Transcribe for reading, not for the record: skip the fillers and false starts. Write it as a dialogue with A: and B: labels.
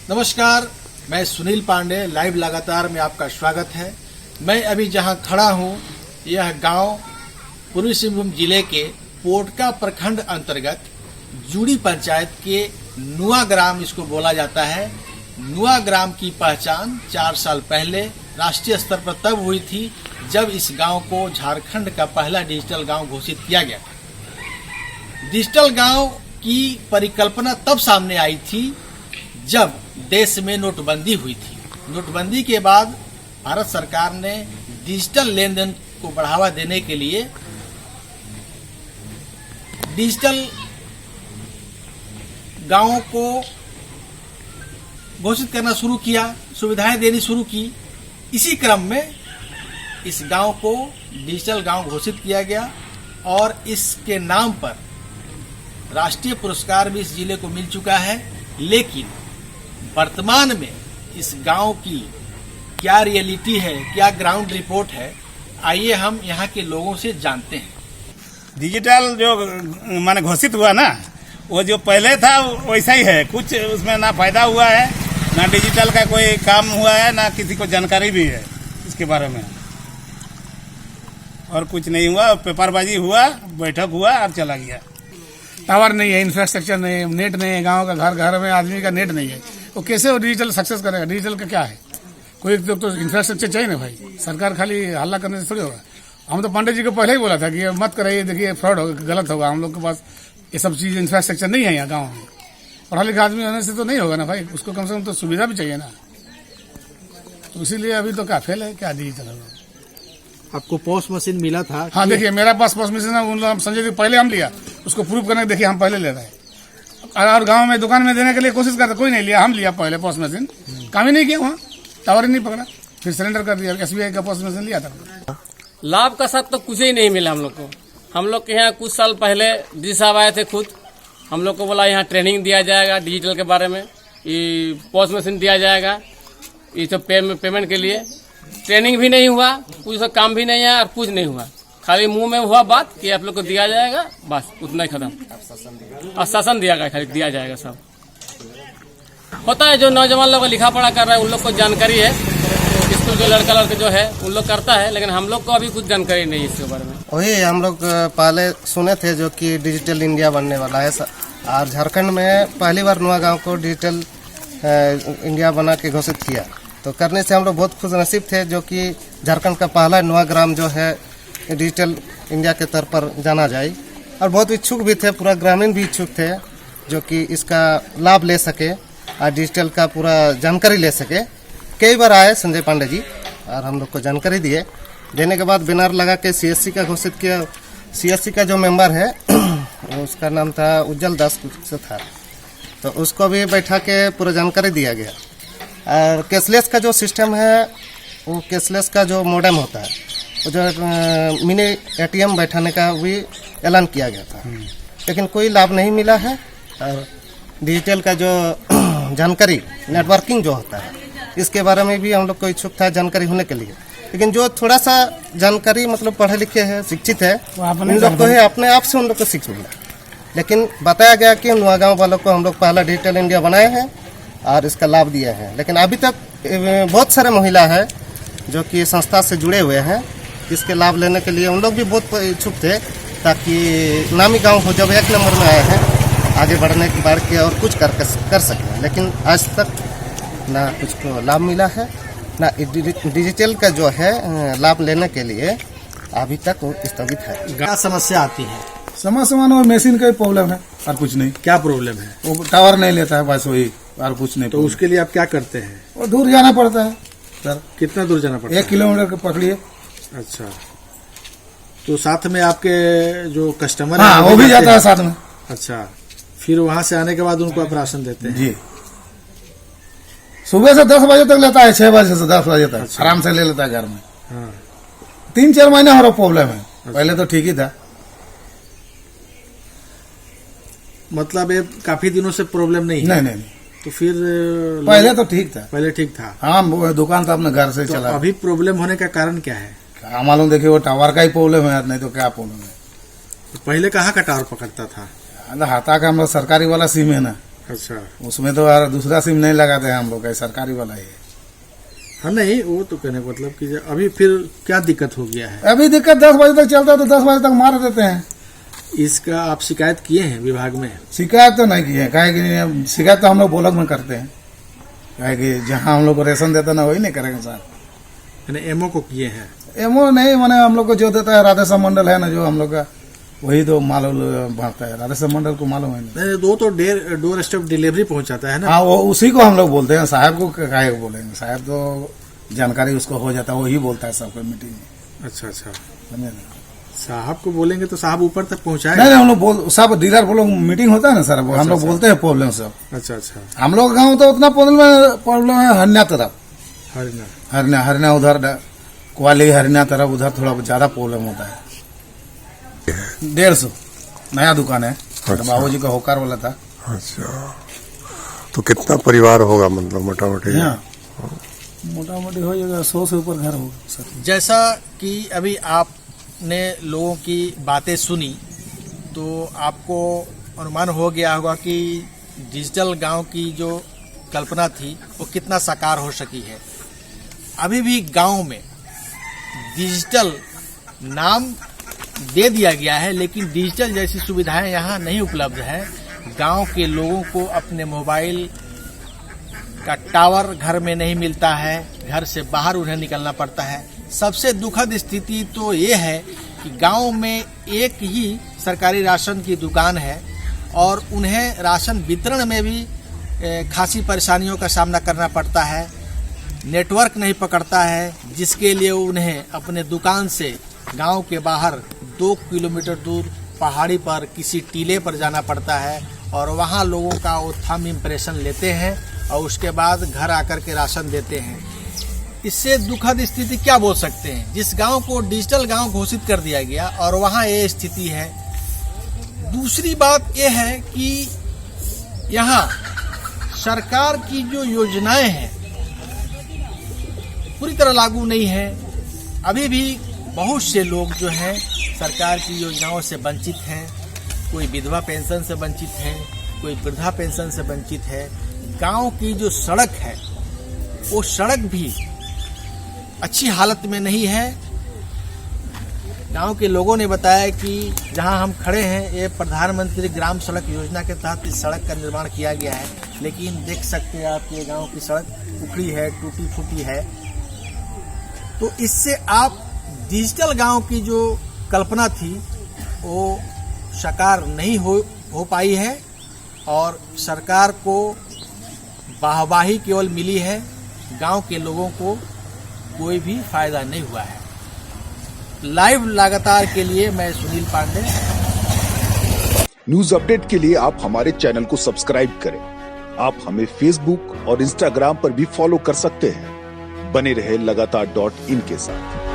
A: नमस्कार, मैं सुनील पांडे। लाइव लगातार में आपका स्वागत है। मैं अभी जहां खड़ा हूं, यह गांव पूर्वी सिंहभूम जिले के पोटका प्रखंड अंतर्गत जूड़ी पंचायत के नुआ ग्राम इसको बोला जाता है। नुआ ग्राम की पहचान 4 साल पहले राष्ट्रीय स्तर पर तब हुई थी जब इस गांव को झारखंड का पहला डिजिटल गांव घोषित किया गया। डिजिटल गांव की परिकल्पना तब सामने आई थी जब देश में नोटबंदी हुई थी। नोटबंदी के बाद भारत सरकार ने डिजिटल लेन देन को बढ़ावा देने के लिए डिजिटल गांवों को घोषित करना शुरू किया, सुविधाएं देनी शुरू की। इसी क्रम में इस गांव को डिजिटल गांव घोषित किया गया और इसके नाम पर राष्ट्रीय पुरस्कार भी इस जिले को मिल चुका है। लेकिन वर्तमान में इस गांव की क्या रियलिटी है, क्या ग्राउंड रिपोर्ट है, आइए हम यहाँ के लोगों से जानते हैं।
B: डिजिटल जो माने घोषित हुआ ना, वो जो पहले था वैसा ही है। कुछ उसमें ना फायदा हुआ है, ना डिजिटल का कोई काम हुआ है, ना किसी को जानकारी भी है इसके बारे में। और कुछ नहीं हुआ, पेपरबाजी हुआ, बैठक हुआ और चला गया।
C: टावर नहीं है, इंफ्रास्ट्रक्चर नहीं है, नेट नहीं है, गांव का घर घर में आदमी का नेट नहीं है, तो कैसे वो डिजिटल सक्सेस करेगा? डिजिटल का क्या है? कोई तो इंफ्रास्ट्रक्चर चाहिए ना भाई। सरकार खाली हल्ला करने से थोड़ी होगा। हम तो पांडे जी को पहले ही बोला था कि ये मत कराइए, देखिए फ्रॉड होगा, गलत होगा। हम लोग के पास ये सब चीज इंफ्रास्ट्रक्चर नहीं है यहाँ गाँव में। पढ़ा लिखा आदमी होने से तो नहीं होगा ना भाई, उसको कम से कम तो सुविधा भी चाहिए ना। तो इसीलिए अभी तो क्या फेल है, क्या डिजिटल होगा।
A: आपको पॉस मशीन मिला था?
C: हाँ, देखिए मेरा पास पॉस मशीन है, उन लोग संजय जी पहले हम लिया, उसको प्रूव करने देखिए हम पहले ले रहे हैं। और गांव में दुकान में देने के लिए कोशिश करता, कोई नहीं लिया, हम लिया पहले पॉस मशीन, काम ही नहीं किया, वहाँ टावर ही नहीं पकड़ा, फिर सिलेंडर कर दिया। SBI का पॉस मशीन लिया था।
D: लाभ का साथ तो कुछ ही नहीं मिला हम लोग को। हम लोग के यहाँ कुछ साल पहले डी साहब आए थे खुद, हम लोग को बोला यहाँ ट्रेनिंग दिया जाएगा डिजिटल के बारे में, ये पॉस मशीन दिया जाएगा, ये सब पेमेंट के लिए। ट्रेनिंग भी नहीं हुआ, कुछ सा काम भी नहीं है और कुछ नहीं हुआ। खाली मुंह में हुआ बात कि आप लोग को दिया जाएगा, बस उतना ही खत्म। आश्वासन दिया गया, खाली दिया जाएगा। सब होता है, जो नौजवान लोग लिखा पढ़ा कर रहे हैं उन लोग को जानकारी है, स्कूल के लड़का लड़के जो है उन लोग करता है, लेकिन हम लोग को अभी कुछ जानकारी नहीं है इसके बारे में।
E: वही हम लोग पहले सुने थे जो कि डिजिटल इंडिया बनने वाला है, और झारखंड में पहली बार नुआ गांव को डिजिटल इंडिया बना के घोषित किया। तो करने से हम लोग बहुत खुश नसीब थे, जो कि झारखंड का पहला नुआ ग्राम जो है डिजिटल इंडिया के तौर पर जाना जाए। और बहुत इच्छुक भी थे, पूरा ग्रामीण भी इच्छुक थे जो कि इसका लाभ ले सके और डिजिटल का पूरा जानकारी ले सके। कई बार आए संजय पांडे जी और हम लोग को जानकारी दिए। देने के बाद बैनर लगा के CSC का घोषित किया। CSC का जो मेंबर है उसका नाम था उज्जवल दास से था, तो उसको भी बैठा के पूरा जानकारी दिया गया। और कैशलेस का जो सिस्टम है, वो कैशलेस का जो मॉडेम होता है, वो जो मिनी ATM बैठाने का भी ऐलान किया गया था, लेकिन कोई लाभ नहीं मिला है। और डिजिटल का जो जानकारी, नेटवर्किंग जो होता है, इसके बारे में भी हम लोग को इच्छुक था जानकारी होने के लिए। लेकिन जो थोड़ा सा जानकारी मतलब पढ़े लिखे है, शिक्षित है, उन लोग को है अपने आप से उन लोग को सीख मिला। लेकिन बताया गया कि नुआ गाँव वालों को हम लोग पहला डिजिटल इंडिया बनाए हैं और इसका लाभ दिया है। लेकिन अभी तक बहुत सारे महिला है जो कि संस्था से जुड़े हुए हैं, इसके लाभ लेने के लिए उन लोग भी बहुत इच्छुक थे, ताकि नामी गांव हो, जब 1 नंबर में आए हैं, आगे बढ़ने के बाद के और कुछ कर सकें। लेकिन आज तक ना कुछ को लाभ मिला है, ना डिजिटल का जो है लाभ लेने के लिए अभी तक वो स्थगित है।
A: क्या समस्या आती है?
C: समस्या मानो मशीन का प्रॉब्लम है और कुछ नहीं।
A: क्या प्रॉब्लम है?
C: वो टावर नहीं लेता है, बस वही, और कुछ नहीं।
A: तो उसके लिए आप क्या करते हैं?
C: वो दूर जाना पड़ता है सर।
A: कितना दूर जाना पड़ता है?
C: 1 किलोमीटर का पकड़िए।
A: अच्छा, तो साथ में आपके जो कस्टमर
C: हाँ, वो भी जाता है साथ में।
A: अच्छा, फिर वहां से आने के बाद उनको आप राशन देते हैं?
C: जी, सुबह से 10 बजे तक लेता है, 6 बजे से 10 बजे तक।
A: अच्छा।
C: आराम से ले लेता है घर में।
A: हाँ।
C: 3-4 महीने हो रहा प्रॉब्लम है। पहले तो ठीक ही था।
A: मतलब ये काफी दिनों से प्रॉब्लम नहीं है?
C: नहीं।
A: तो फिर
C: पहले तो ठीक था।
A: पहले ठीक था?
C: हाँ, वो दुकान तो अपने घर से
A: तो
C: चला।
A: अभी प्रॉब्लम होने का कारण क्या है?
C: क्या मालूम, देखिए वो टावर का ही प्रॉब्लम है, नहीं तो क्या प्रॉब्लम है।
A: तो पहले कहाँ का टावर पकड़ता था?
C: हाथा का हम लोग सरकारी वाला सिम है ना,
A: अच्छा।
C: उसमें तो यार दूसरा सिम नहीं लगाते हैं हम लोग, सरकारी वाला ही है।
A: हाँ नहीं, वो तो कहने का मतलब कि अभी फिर क्या दिक्कत हो गया है?
C: अभी दिक्कत 10 बजे तक चलता है तो 10 बजे तक मार देते हैं।
A: इसका आप शिकायत किए हैं विभाग में?
C: शिकायत तो नहीं की है, काहे कि शिकायत तो हम लोग ब्लॉक में करते हैं, काहे कि जहाँ हम लोग को राशन देता ना वही नहीं करेंगे सर।
A: यानी एमओ को किए हैं?
C: एमओ नहीं, मैंने हम लोग को जो देता है राधेश्याम मंडल है ना जो हम लोग का, वही तो मालूम भरता है। राधेश्याम मंडल को मालूम है नहीं।
A: वो तो डोर स्टेप डिलीवरी पहुंचाता है ना?
C: हाँ, वो उसी को हम लोग बोलते हैं, साहब को काहे को बोलेंगे? साहब तो जानकारी उसको हो जाता है, वही बोलता है सबको मीटिंग में।
A: अच्छा अच्छा,
C: समझे ना?
A: साहब को बोलेंगे तो साहब ऊपर तक पहुंचाए?
C: नहीं, हम लोग सब डीलर वो लोग मीटिंग होता है ना सर, हम लोग बोलते हैं प्रॉब्लम सब।
A: अच्छा अच्छा।
C: हम लोग गाँव तो उतना प्रॉब्लम है हरना तरफ, हरना उधर क्वाली हरना तरफ, उधर थोड़ा ज्यादा प्रॉब्लम होता है। 150 नया दुकान है।
F: अच्छा।
C: बाबू जी का होकार वाला था।
F: अच्छा, तो कितना परिवार होगा मतलब मोटा मोटी?
C: मोटा मोटी हो जाएगा 100 से ऊपर घर होगा सर।
A: जैसा कि अभी आपने लोगों की बातें सुनी तो आपको अनुमान हो गया होगा कि डिजिटल गांव की जो कल्पना थी वो कितना साकार हो सकी है। अभी भी गांव में डिजिटल नाम दे दिया गया है, लेकिन डिजिटल जैसी सुविधाएं यहाँ नहीं उपलब्ध है। गांव के लोगों को अपने मोबाइल का टावर घर में नहीं मिलता है, घर से बाहर उन्हें निकलना पड़ता है। सबसे दुखद स्थिति तो ये है कि गांव में एक ही सरकारी राशन की दुकान है और उन्हें राशन वितरण में भी खासी परेशानियों का सामना करना पड़ता है। नेटवर्क नहीं पकड़ता है, जिसके लिए उन्हें अपने दुकान से गांव के बाहर 2 किलोमीटर दूर पहाड़ी पर किसी टीले पर जाना पड़ता है और वहां लोगों का वो थंब इम्प्रेशन लेते हैं और उसके बाद घर आकर के राशन देते हैं। इससे दुखद स्थिति क्या बोल सकते हैं? जिस गांव को डिजिटल गांव घोषित कर दिया गया और वहां ये स्थिति है। दूसरी बात यह है कि यहाँ सरकार की जो योजनाएं हैं पूरी तरह लागू नहीं है। अभी भी बहुत से लोग जो हैं सरकार की योजनाओं से वंचित हैं। कोई विधवा पेंशन से वंचित है, कोई वृद्धा पेंशन से वंचित है। गांव की जो सड़क है वो सड़क भी अच्छी हालत में नहीं है। गांव के लोगों ने बताया कि जहां हम खड़े हैं ये प्रधानमंत्री ग्राम सड़क योजना के तहत इस सड़क का निर्माण किया गया है, लेकिन देख सकते हैं आप ये गांव की सड़क उखड़ी है, टूटी फूटी है। तो इससे आप डिजिटल गांव की जो कल्पना थी वो साकार नहीं हो पाई है और सरकार को वाहवाही केवल मिली है, गांव के लोगों को कोई भी फायदा नहीं हुआ है। लाइव लगातार के लिए मैं सुनील पांडे।
G: न्यूज अपडेट के लिए आप हमारे चैनल को सब्सक्राइब करें। आप हमें फेसबुक और इंस्टाग्राम पर भी फॉलो कर सकते हैं। बने रहे लगातार.in के साथ।